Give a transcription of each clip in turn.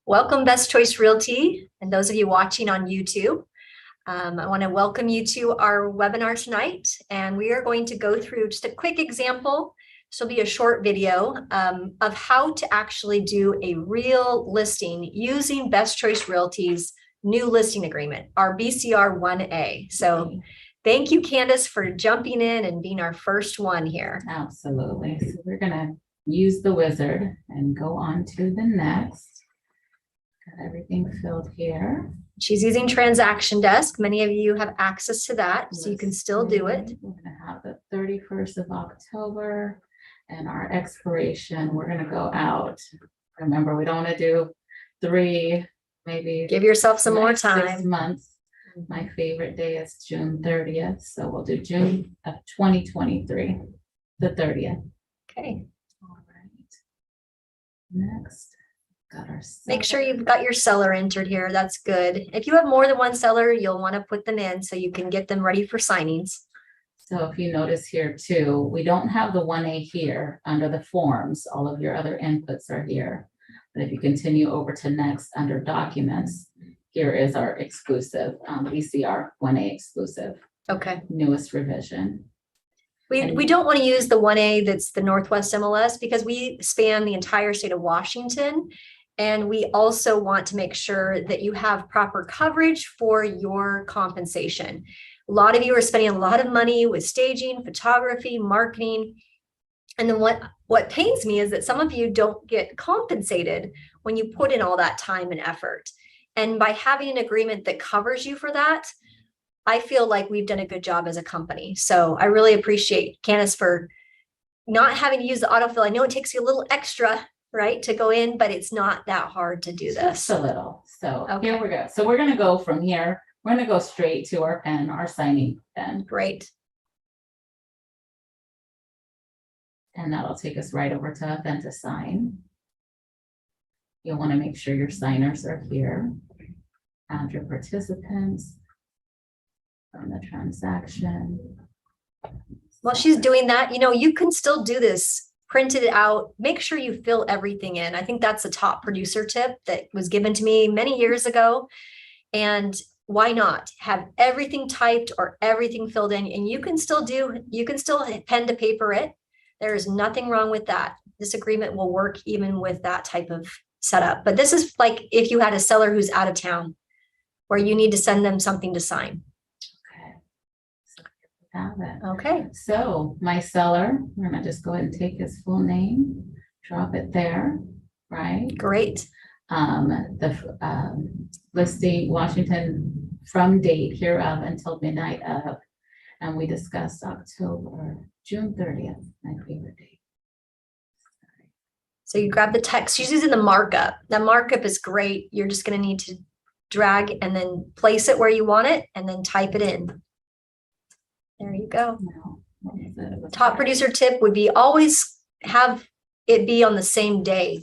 Welcome, Best Choice Realty, and those of you watching on YouTube. I want to welcome you to our webinar tonight, and we are going to go through just a quick example. This will be a short video of how to actually do a real listing using Best Choice Realty's new listing agreement, our BCR 1A. So thank you, Candace, for jumping in and being our first one here. Absolutely. So we're going to use the wizard and go on to the next. Got everything filled here. She's using Transaction Desk. Many of you have access to that, so you can still do it. We're going to have the 31st of October and our expiration. We're going to go out. Remember, we don't want to do 3, maybe. Give yourself some more 6 time. months. My favorite day is June 30th. So we'll do June of 2023, the 30th. Okay. All right. Next. Got our Make sure you've got your seller entered here. That's good. If you have more than one seller, you'll want to put them in so you can get them ready for signings. So if you notice here too, we don't have the 1A here under the forms. All of your other inputs are here. But if you continue over to next under documents, here is our exclusive BCR 1A exclusive. Okay. Newest revision. We don't want to use the 1A that's the Northwest MLS because we span the entire state of Washington. And we also want to make sure that you have proper coverage for your compensation. A lot of you are spending a lot of money with staging, photography, marketing. And then what pains me is that some of you don't get compensated when you put in all that time and effort. And by having an agreement that covers you for that, I feel like we've done a good job as a company. So I really appreciate Candace for not having to use the autofill. I know it takes you a little extra, right, to go in, but it's not that hard to do this. Just a little. So Okay. Here we go. So we're going to go from here. We're going to go straight to our pen, our signing pen. Great. And that'll take us right over to then to sign. You'll want to make sure your signers are here. Add your participants from the transaction. While she's doing that, you can still do this. Print it out, make sure you fill everything in. I think that's a top producer tip that was given to me many years ago. And why not have everything typed or everything filled in? And you can still pen to paper it. There is nothing wrong with that. This agreement will work even with that type of setup. But this is like if you had a seller who's out of town where you need to send them something to sign. Have it. Okay. So my seller, we're gonna just go ahead and take his full name, drop it there, right? Great. The listing Washington from date hereof until midnight of, and we discussed June 30th, my favorite date. So you grab the text. She's using the markup. That markup is great. You're just going to need to drag and then place it where you want it and then type it in. There you go. Top producer tip would be always have it be on the same day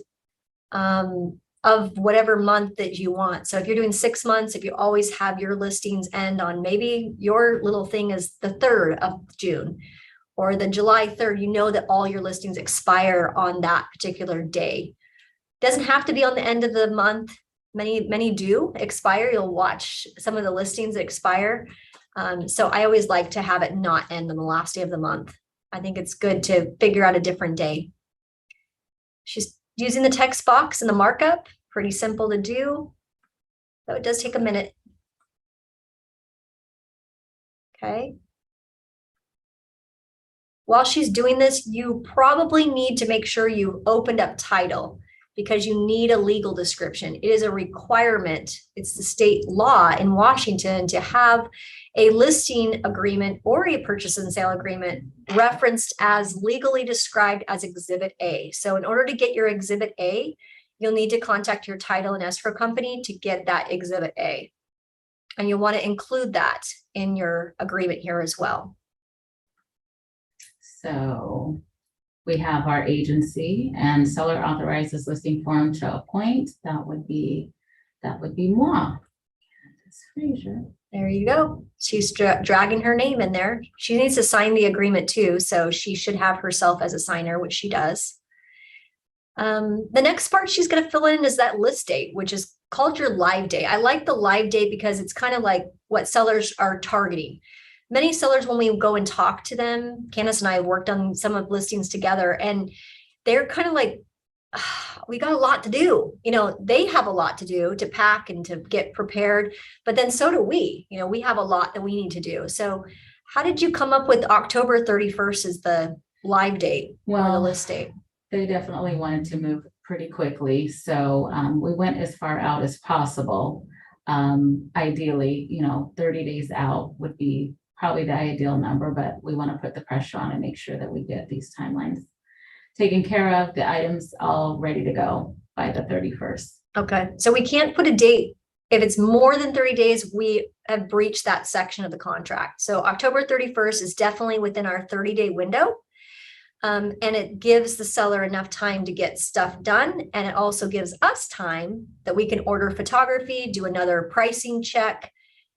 of whatever month that you want. So if you're doing 6 months, if you always have your listings end on maybe your little thing is the 3rd of June or the July 3rd, you know that all your listings expire on that particular day. Doesn't have to be on the end of the month. Many do expire. You'll watch some of the listings that expire. So I always like to have it not end on the last day of the month. I think it's good to figure out a different day. She's using the text box and the markup, pretty simple to do, though it does take a minute. Okay. While she's doing this, you probably need to make sure you opened up title because you need a legal description. It is a requirement. It's the state law in Washington to have a listing agreement or a purchase and sale agreement referenced as legally described as Exhibit A. So in order to get your Exhibit A, you'll need to contact your title and escrow company to get that Exhibit A. And you'll want to include that in your agreement here as well. So we have our agency and seller authorizes listing form to appoint. That would be moi. Fraser. There you go. She's dragging her name in there. She needs to sign the agreement too. So she should have herself as a signer, which she does. The next part she's going to fill in is that list date, which is called your live date. I like the live date because it's kind of like what sellers are targeting. Many sellers, when we go and talk to them, Candace and I have worked on some of listings together, and they're kind of like, we got a lot to do. They have a lot to do to pack and to get prepared, but then so do we. We have a lot that we need to do. So how did you come up with October 31st as the live date or the list date? They definitely wanted to move pretty quickly. So we went as far out as possible. Ideally, 30 days out would be probably the ideal number, but we want to put the pressure on and make sure that we get these timelines taken care of, the items all ready to go by the 31st. Okay. So we can't put a date. If it's more than 30 days, we have breached that section of the contract. So October 31st is definitely within our 30-day window. And it gives the seller enough time to get stuff done. And it also gives us time that we can order photography, do another pricing check.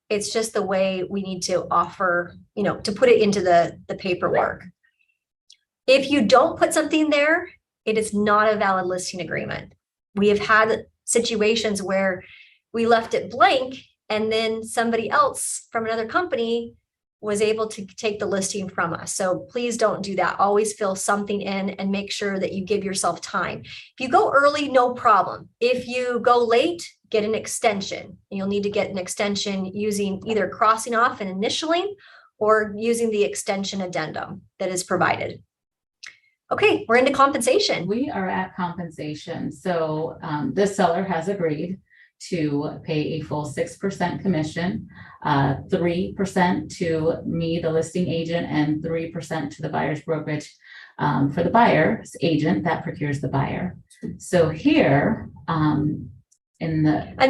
It's just the way we need to offer, to put it into the paperwork. If you don't put something there, it is not a valid listing agreement. We have had situations where we left it blank and then somebody else from another company was able to take the listing from us. So please don't do that. Always fill something in and make sure that you give yourself time. If you go early, no problem. If you go late, get an extension. You'll need to get an extension using either crossing off and initialing or using the extension addendum that is provided. Okay, we're into compensation. We are at compensation. So this seller has agreed to pay a full 6% commission, 3% to me, the listing agent, and 3% to the buyer's brokerage for the buyer's agent that procures the buyer. So here, and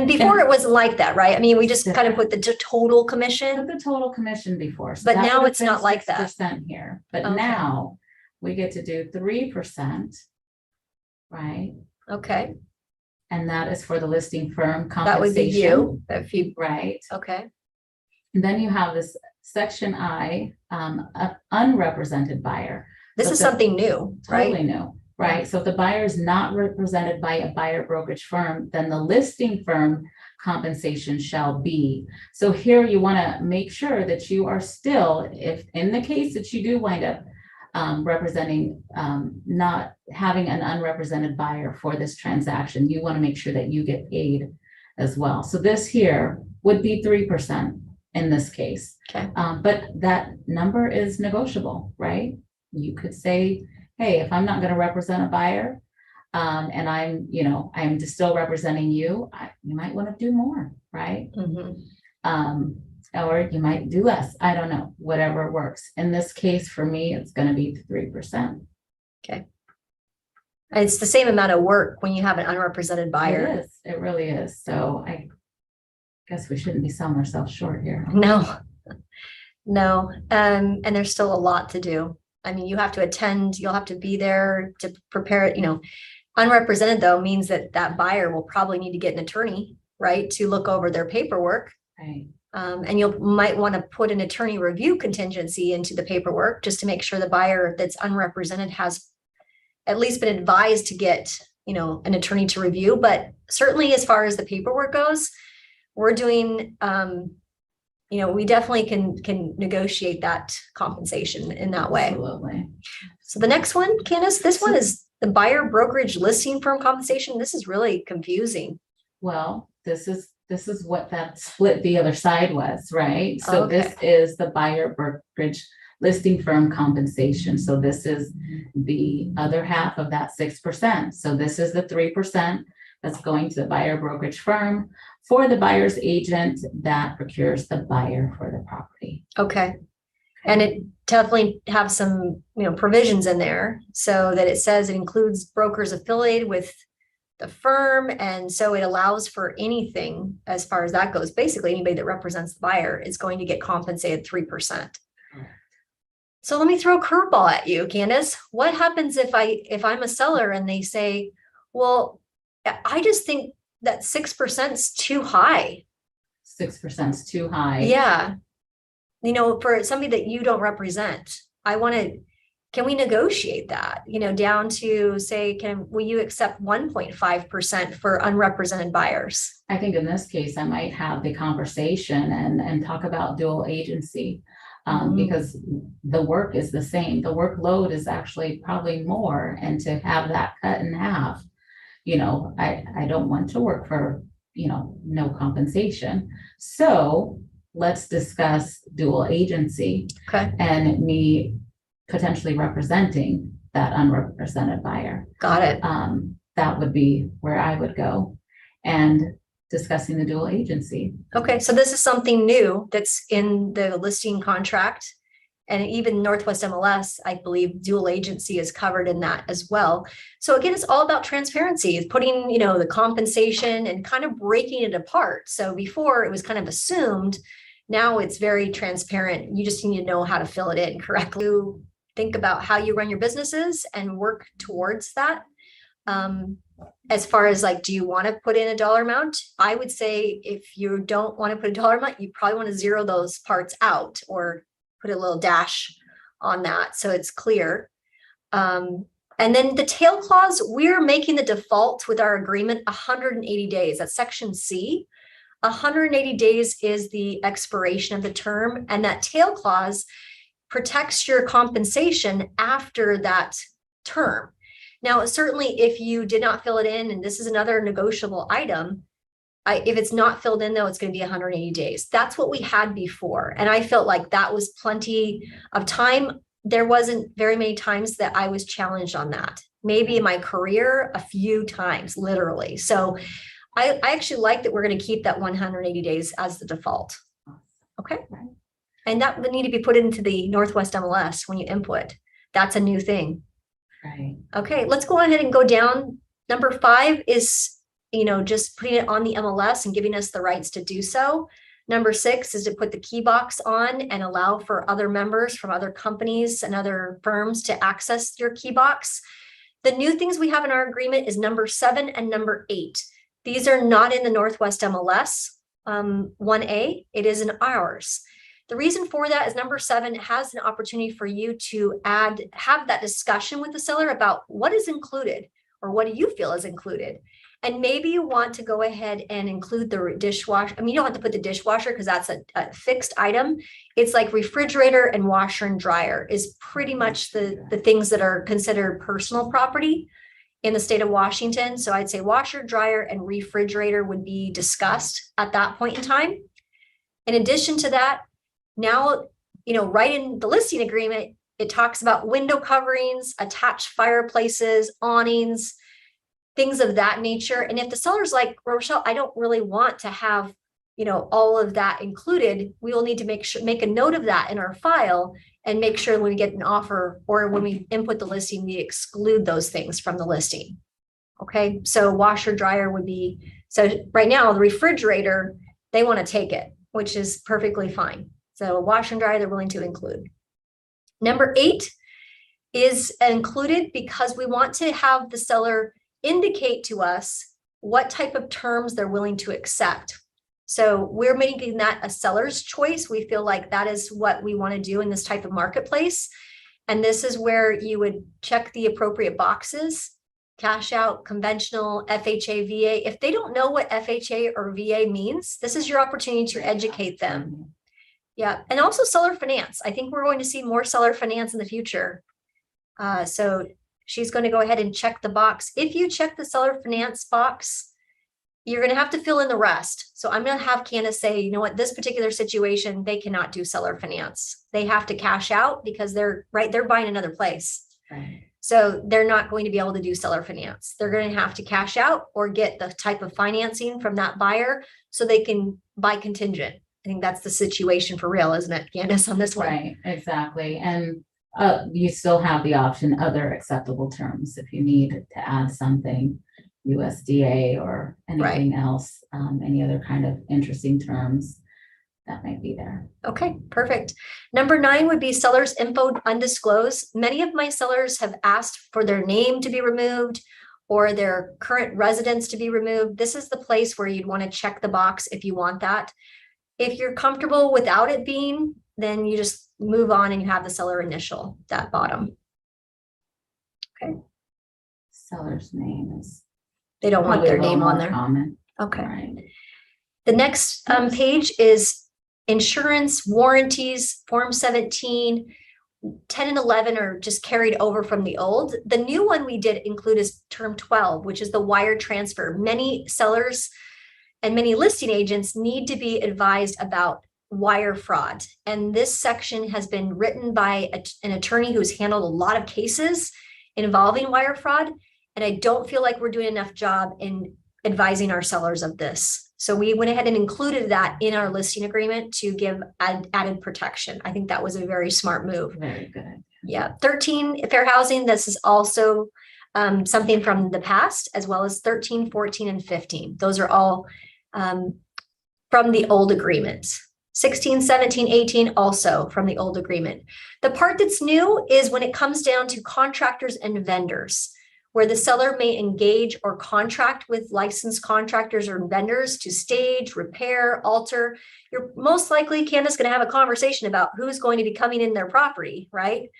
before it wasn't like that, right? I mean, we just kind of put the total commission. The total commission before, so but now it's not like that here. But now we get to do 3%, right? Okay. And that is for the listing firm compensation. That would be you, if you, right? Okay. And then you have this section I, unrepresented buyer. This is something new, right? Totally new, right? So if the buyer is not represented by a buyer brokerage firm, then the listing firm compensation shall be. So here you want to make sure that you are still, if in the case that you do wind up representing, not having an unrepresented buyer for this transaction, you want to make sure that you get paid as well. So this here would be 3% in this case. Okay. But that number is negotiable, right? You could say, hey, if I'm not going to represent a buyer, and I'm just still representing you, you might want to do more, right? Mm-hmm. Or you might do less. I don't know, whatever works. In this case, for me, it's going to be 3%. Okay. It's the same amount of work when you have an unrepresented buyer. It is. It really is. So I guess we shouldn't be selling ourselves short here. No. And there's still a lot to do. I mean, you have to attend, you'll have to be there to prepare it. Unrepresented though means that buyer will probably need to get an attorney, right, to look over their paperwork. Right. And you might want to put an attorney review contingency into the paperwork just to make sure the buyer that's unrepresented has at least been advised to get, an attorney to review. But certainly as far as the paperwork goes, we're doing, we definitely can negotiate that compensation in that way. Absolutely. So the next one, Candace, this one is the buyer brokerage listing firm compensation. This is really confusing. Well, this is what that split the other side was, right? So Okay. This is the buyer brokerage listing firm compensation. So this is the other half of that 6%. So this is the 3% that's going to the buyer brokerage firm for the buyer's agent that procures the buyer for the property. Okay. And it definitely have some, provisions in there so that it says it includes brokers affiliated with the firm. And so it allows for anything as far as that goes. Basically, anybody that represents the buyer is going to get compensated 3%. So let me throw a curveball at you, Candace. What happens if I'm a seller and they say, well, I just think that 6% is too high. 6% is too high. Yeah. For somebody that you don't represent, I want to, can we negotiate that, down to say, will you accept 1.5% for unrepresented buyers? I think in this case, I might have the conversation and talk about dual agency. Because the work is the same. The workload is actually probably more, and to have that cut in half, I don't want to work for, no compensation. So let's discuss dual agency. Okay. And me potentially representing that unrepresented buyer. Got it. That would be where I would go, and discussing the dual agency. Okay, so this is something new that's in the listing contract. And even Northwest MLS, I believe dual agency is covered in that as well. So again, it's all about transparency. It's putting, the compensation and kind of breaking it apart. So before it was kind of assumed, now it's very transparent. You just need to know how to fill it in correctly. You think about how you run your businesses and work towards that. As far as do you want to put in a dollar amount? I would say if you don't want to put a dollar amount, you probably want to zero those parts out or put a little dash on that so it's clear. And then the tail clause, we're making the default with our agreement 180 days. That's section C. 180 days is the expiration of the term, and that tail clause protects your compensation after that term. Now, certainly if you did not fill it in, and this is another negotiable item, if it's not filled in, though, it's going to be 180 days. That's what we had before. And I felt like that was plenty of time. There wasn't very many times that I was challenged on that. Maybe in my career, a few times, literally. So I actually like that we're going to keep that 180 days as the default. Okay. And that would need to be put into the Northwest MLS when you input. That's a new thing. Right. Okay, let's go ahead and go down. Number 5 is, just putting it on the MLS and giving us the rights to do so. Number 6 is to put the key box on and allow for other members from other companies and other firms to access your key box. The new things we have in our agreement is number 7 and number 8. These are not in the Northwest MLS 1A. It is in ours. The reason for that is number 7 has an opportunity for you to have that discussion with the seller about what is included or what do you feel is included. And maybe you want to go ahead and include the dishwasher. I mean, you don't have to put the dishwasher because that's a fixed item. It's like refrigerator and washer and dryer is pretty much the things that are considered personal property in the state of Washington. So I'd say washer, dryer, and refrigerator would be discussed at that point in time. In addition to that, now, right in the listing agreement, it talks about window coverings, attached fireplaces, awnings, things of that nature. And if the seller's like, Rachelle, I don't really want to have, all of that included, we will need to make a note of that in our file and make sure when we get an offer or when we input the listing, we exclude those things from the listing. Okay, so washer, dryer would be, so right now the refrigerator, they want to take it, which is perfectly fine. So washer and dryer, they're willing to include. Number 8 is included because we want to have the seller indicate to us what type of terms they're willing to accept. So we're making that a seller's choice. We feel like that is what we want to do in this type of marketplace. And this is where you would check the appropriate boxes, cash out, conventional, FHA, VA. If they don't know what FHA or VA means, this is your opportunity to educate them. Yeah, and also seller finance. I think we're going to see more seller finance in the future. So she's going to go ahead and check the box. If you check the seller finance box, you're going to have to fill in the rest. So I'm going to have Candace say, you know what, this particular situation, they cannot do seller finance. They have to cash out because they're buying another place. Right. So they're not going to be able to do seller finance. They're going to have to cash out or get the type of financing from that buyer so they can buy contingent. I think that's the situation for real, isn't it, Candace, on this one? Right, exactly. And you still have the option, other acceptable terms, if you need to add something, USDA or anything else, any other kind of interesting terms that might be there. Okay, perfect. Number 9 would be seller's info undisclosed. Many of my sellers have asked for their name to be removed or their current residence to be removed. This is the place where you'd want to check the box if you want that. If you're comfortable without it being, then you just move on and you have the seller initial, that bottom. Seller's name is They don't want probably a their little name on more there. common. Okay. Right. The next page is insurance warranties, Form 17. 10 and 11 are just carried over from the old. The new one we did include is term 12, which is the wire transfer. Many sellers and many listing agents need to be advised about wire fraud. And this section has been written by an attorney who's handled a lot of cases involving wire fraud. And I don't feel like we're doing enough job in advising our sellers of this. So we went ahead and included that in our listing agreement to give added protection. I think that was a very smart move. Very good. Yeah. 13, fair housing. This is also something from the past, as well as 13, 14, and 15. Those are all from the old agreement. 16, 17, 18 also from the old agreement. The part that's new is when it comes down to contractors and vendors, where the seller may engage or contract with licensed contractors or vendors to stage, repair, alter. You're most likely, Candace, going to have a conversation about who's going to be coming in their property, right?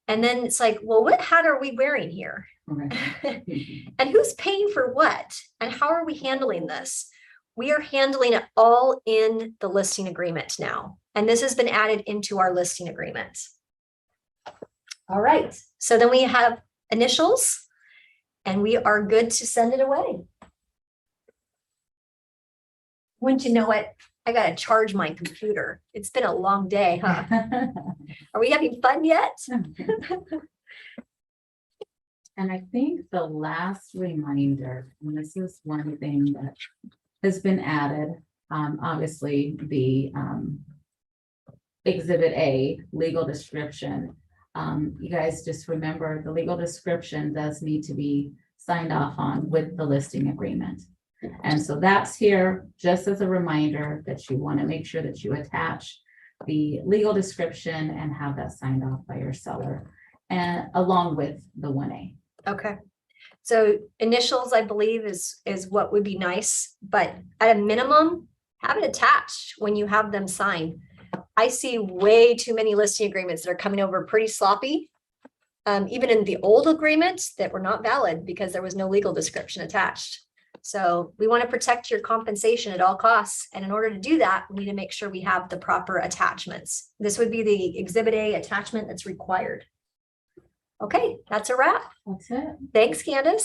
And then it's like, well, what hat are we wearing here? Okay. And who's paying for what? And how are we handling this? We are handling it all in the listing agreement now. And this has been added into our listing agreement. All right. So then we have initials. And we are good to send it away. Wouldn't you know it? I got to charge my computer. It's been a long day, huh? Are we having fun yet? And I think the last reminder, and this is one thing that has been added, obviously the Exhibit A, legal description. You guys just remember the legal description does need to be signed off on with the listing agreement. And so that's here just as a reminder that you want to make sure that you attach the legal description and have that signed off by your seller and along with the 1A. Okay. So initials, I believe, is what would be nice, but at a minimum, have it attached when you have them signed. I see way too many listing agreements that are coming over pretty sloppy. Even in the old agreements that were not valid because there was no legal description attached. So we want to protect your compensation at all costs. And in order to do that, we need to make sure we have the proper attachments. This would be the Exhibit A attachment that's required. Okay, that's a wrap. That's it. Thanks, Candace.